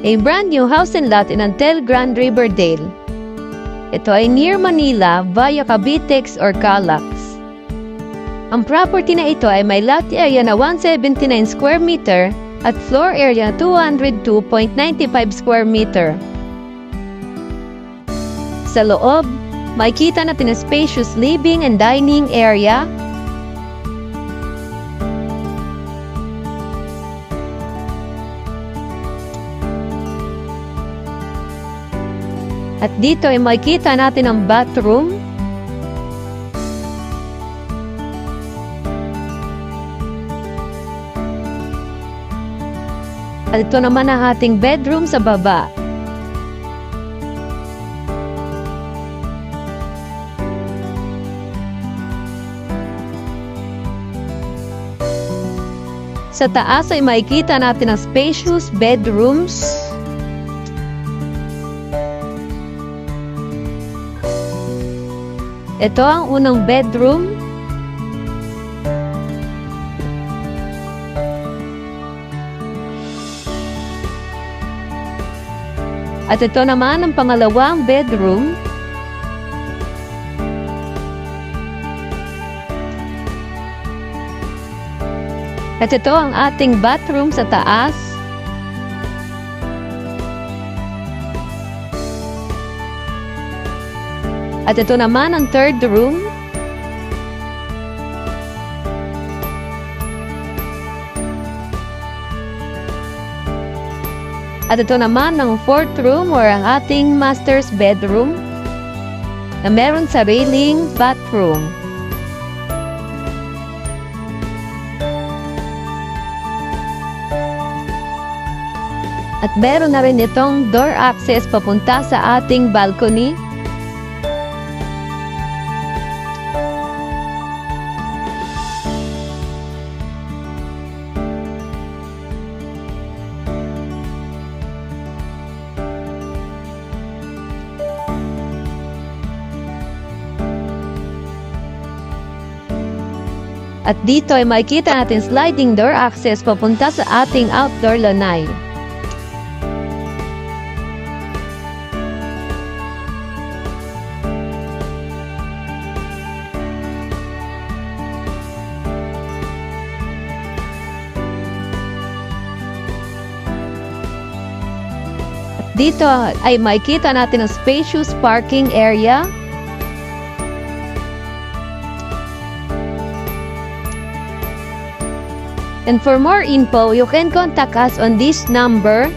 a brand new house and lot in Antel Grand Riverdale. Ito ay near Manila via Cavitex or Calax. Ang property na ito ay may lot area na 179 square meter at floor area 202.95 square meter. Sa loob, makikita natin ang spacious living and dining area, at dito ay makikita natin ang bathroom, at ito naman ang ating bedroom sa baba. Sa taas ay makikita natin ang spacious bedrooms, ito ang unang bedroom, at ito naman ang pangalawang bedroom, at ito ang ating bathroom sa taas, at ito naman ang third room, at ito naman ang fourth room or ang ating master's bedroom na meron sariling bathroom. At meron na rin itong door access papunta sa ating balcony. At dito ay makikita natin sliding door access papunta sa ating outdoor lanai. Dito ay makikita natin ang spacious parking area. And for more info, you can contact us on this number